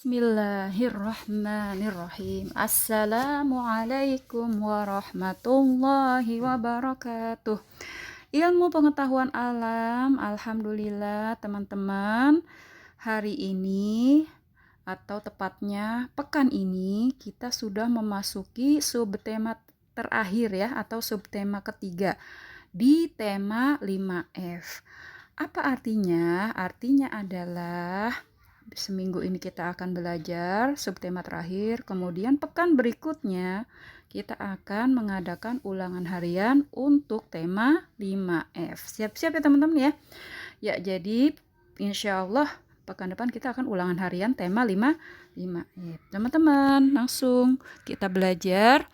Bismillahirrahmanirrahim. Assalamualaikum warahmatullahi wabarakatuh. Ilmu pengetahuan alam, alhamdulillah teman-teman. Hari ini atau tepatnya pekan ini kita sudah memasuki subtema terakhir ya, atau subtema ketiga di tema 5F. Apa artinya? Artinya adalah seminggu ini kita akan belajar subtema terakhir, kemudian pekan berikutnya kita akan mengadakan ulangan harian untuk tema 5F. Siap-siap ya teman-teman ya. Ya, jadi insya Allah pekan depan kita akan ulangan harian tema 5F. Teman-teman, langsung kita belajar.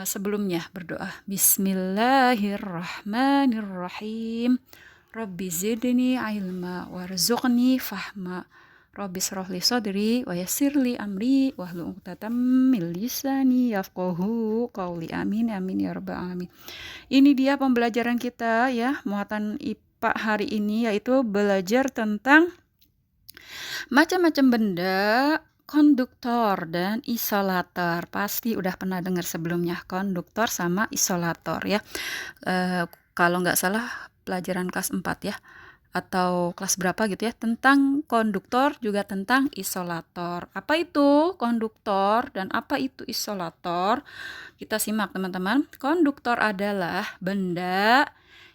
Sebelumnya berdoa. Bismillahirrahmanirrahim. Rabbi zidni ilma warzuqni fahma. Rabbi shrah li sadri wa yassir li amri wahlul 'uqdatam min lisani yafqahu qawli. Amin amin ya rabbal alamin. Ini dia pembelajaran kita ya, muatan IPA hari ini, yaitu belajar tentang macam-macam benda, konduktor dan isolator. Pasti udah pernah dengar sebelumnya, konduktor sama isolator ya. Kalau nggak salah pelajaran kelas 4 ya, atau kelas berapa gitu ya, tentang konduktor juga tentang isolator. Apa itu konduktor dan apa itu isolator? Kita simak teman-teman. Konduktor adalah benda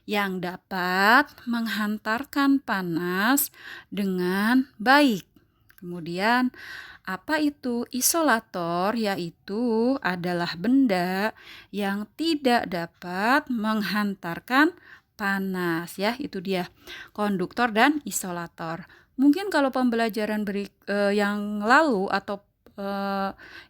yang dapat menghantarkan panas dengan baik. Kemudian apa itu isolator? Yaitu adalah benda yang tidak dapat menghantarkan panas ya. Itu dia konduktor dan isolator. Mungkin kalau pembelajaran yang lalu atau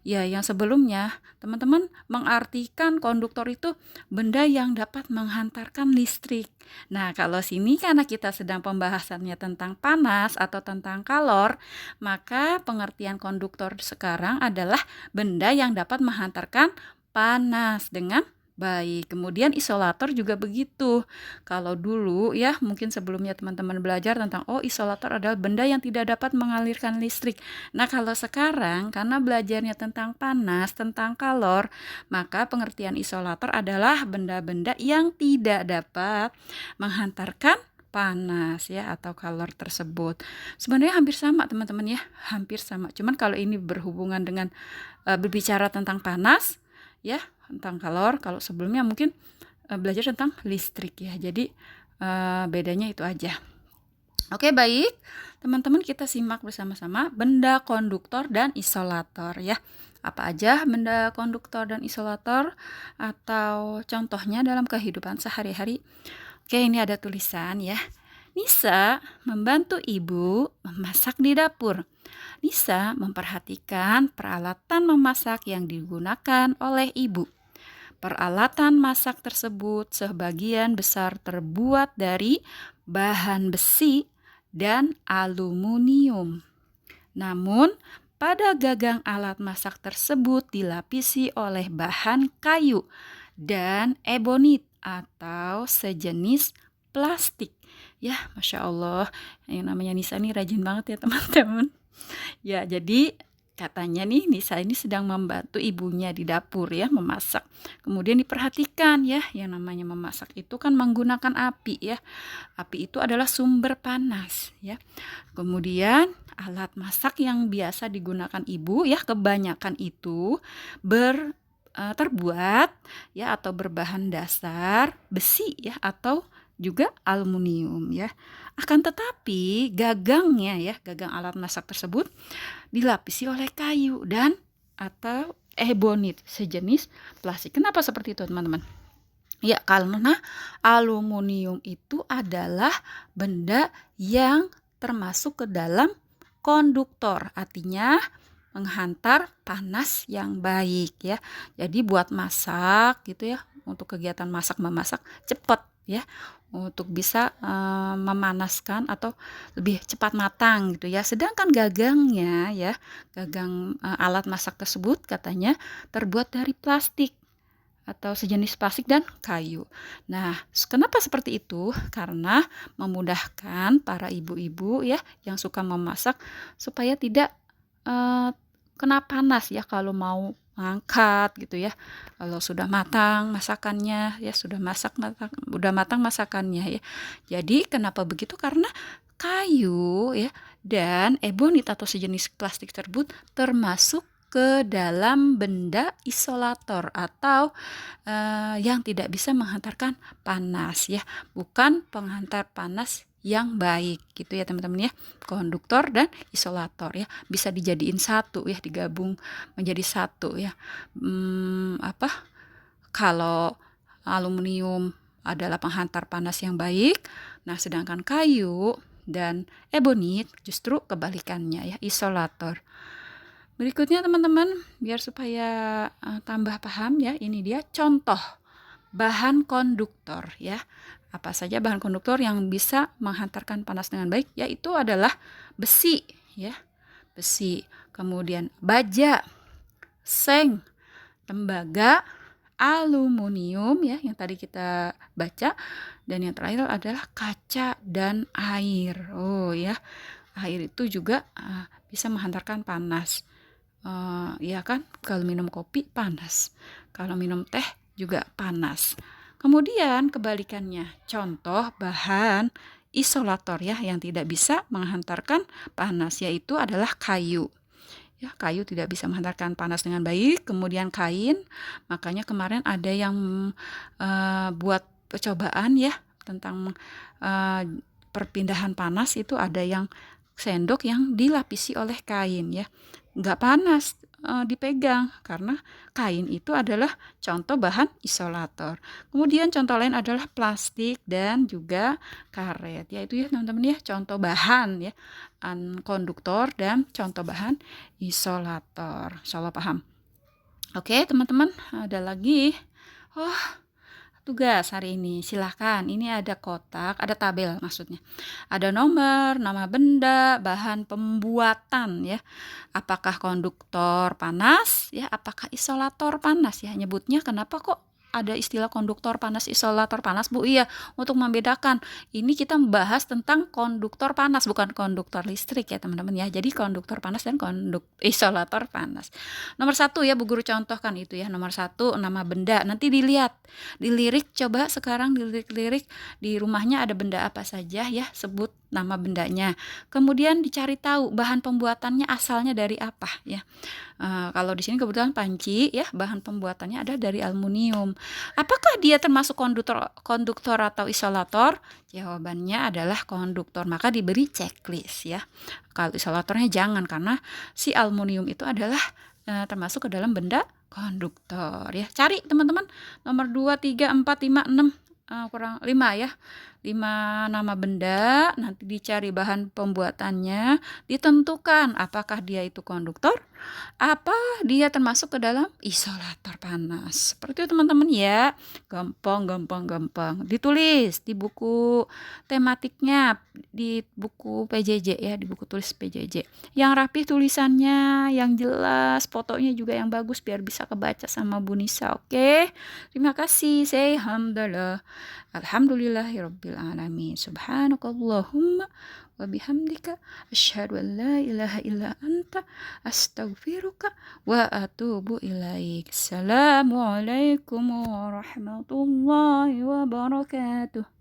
yang sebelumnya, teman-teman mengartikan konduktor itu benda yang dapat menghantarkan listrik. Nah, kalau sini karena kita sedang pembahasannya tentang panas atau tentang kalor, maka pengertian konduktor sekarang adalah benda yang dapat menghantarkan panas dengan baik. Kemudian isolator juga begitu. Kalau dulu ya, mungkin sebelumnya teman-teman belajar tentang isolator adalah benda yang tidak dapat mengalirkan listrik. Nah, kalau sekarang karena belajarnya tentang panas, tentang kalor, maka pengertian isolator adalah benda-benda yang tidak dapat menghantarkan panas ya atau kalor tersebut. Sebenarnya hampir sama teman-teman ya, hampir sama. Cuman kalau ini berhubungan dengan berbicara tentang panas ya, tentang kalor. Kalau sebelumnya mungkin belajar tentang listrik ya. Jadi bedanya itu aja. Oke, baik. Teman-teman, kita simak bersama-sama benda konduktor dan isolator ya. Apa aja benda konduktor dan isolator atau contohnya dalam kehidupan sehari-hari? Oke, ini ada tulisan ya. Nisa membantu ibu memasak di dapur. Nisa memperhatikan peralatan memasak yang digunakan oleh ibu. Peralatan masak tersebut sebagian besar terbuat dari bahan besi dan aluminium. Namun, pada gagang alat masak tersebut dilapisi oleh bahan kayu dan ebonit atau sejenis plastik. Ya, Masya Allah, yang namanya Nisa ini rajin banget ya teman-teman. Ya, jadi katanya nih Nisa ini sedang membantu ibunya di dapur ya, memasak. Kemudian diperhatikan ya, yang namanya memasak itu kan menggunakan api ya. Api itu adalah sumber panas ya. Kemudian alat masak yang biasa digunakan ibu ya, kebanyakan itu terbuat ya atau berbahan dasar besi ya atau juga aluminium ya. Akan tetapi gagangnya ya, gagang alat masak tersebut dilapisi oleh kayu dan atau ebonit, sejenis plastik. Kenapa seperti itu teman-teman? Ya, karena aluminium itu adalah benda yang termasuk ke dalam konduktor, artinya menghantar panas yang baik ya. Jadi buat masak gitu ya, untuk kegiatan masak memasak cepat ya, untuk bisa memanaskan atau lebih cepat matang gitu ya. Sedangkan gagangnya ya, gagang alat masak tersebut katanya terbuat dari plastik atau sejenis plastik dan kayu. Nah, kenapa seperti itu? Karena memudahkan para ibu-ibu ya yang suka memasak supaya tidak kena panas ya kalau mau angkat gitu ya. Kalau sudah matang masakannya ya, udah matang masakannya ya. Jadi kenapa begitu? Karena kayu ya dan ebonit atau sejenis plastik tersebut termasuk ke dalam benda isolator atau yang tidak bisa menghantarkan panas ya, bukan penghantar panas yang baik gitu ya teman-teman ya. Konduktor dan isolator ya bisa dijadiin satu ya, digabung menjadi satu ya. Kalau aluminium adalah penghantar panas yang baik, nah sedangkan kayu dan ebonit justru kebalikannya ya, isolator. Berikutnya teman-teman, biar supaya tambah paham ya, ini dia contoh bahan konduktor ya. Apa saja bahan konduktor yang bisa menghantarkan panas dengan baik? Yaitu adalah besi ya. Besi, kemudian baja, seng, tembaga, aluminium ya yang tadi kita baca, dan yang terakhir adalah kaca dan air. Oh ya, air itu juga bisa menghantarkan panas. Ya kan, kalau minum kopi panas, kalau minum teh juga panas. Kemudian kebalikannya, contoh bahan isolator ya yang tidak bisa menghantarkan panas yaitu adalah kayu. Ya, kayu tidak bisa menghantarkan panas dengan baik. Kemudian kain, makanya kemarin ada yang buat percobaan ya tentang perpindahan panas, itu ada yang sendok yang dilapisi oleh kain ya, nggak panas dipegang karena kain itu adalah contoh bahan isolator. Kemudian contoh lain adalah plastik dan juga karet, yaitu ya teman-teman ya contoh bahan ya, konduktor dan contoh bahan isolator. Insyaallah paham. Oke teman-teman, ada lagi tugas hari ini. Silahkan, ini ada kotak, ada tabel maksudnya. Ada nomor, nama benda, bahan pembuatan ya. Apakah konduktor panas ya, apakah isolator panas ya. Nyebutnya kenapa kok ada istilah konduktor panas, isolator panas, Bu? Iya, untuk membedakan. Ini kita membahas tentang konduktor panas, bukan konduktor listrik ya teman-teman ya. Jadi konduktor panas dan isolator panas. Nomor 1 ya, Bu Guru contohkan itu ya. Nomor 1 nama benda. Nanti dilihat, dilirik, coba sekarang dilirik-lirik di rumahnya ada benda apa saja ya, sebut nama bendanya. Kemudian dicari tahu bahan pembuatannya asalnya dari apa ya. Kalau di sini kebetulan panci ya, bahan pembuatannya ada dari aluminium. Apakah dia termasuk konduktor atau isolator? Jawabannya adalah konduktor, maka diberi checklist ya. Kalau isolatornya jangan, karena si aluminium itu adalah termasuk ke dalam benda konduktor ya. Cari teman-teman nomor 2, 3, 4, 5, 6, kurang 5 ya. 5 nama benda, nanti dicari bahan pembuatannya, ditentukan apakah dia itu konduktor, apa dia termasuk ke dalam isolator panas. Seperti itu teman-teman ya. Gampang. Ditulis di buku tematiknya, di buku PJJ ya, di buku tulis PJJ. Yang rapi tulisannya, yang jelas, fotonya juga yang bagus biar bisa kebaca sama Bu Nisa. Oke. Terima kasih. Say alhamdulillah. Alhamdulillahirabbil alamin. Subhanakallahumma wa bihamdika asyhadu an la ilaha illa anta astaghfiruka wa atubu ilaik. Assalamualaikum warahmatullahi wabarakatuh.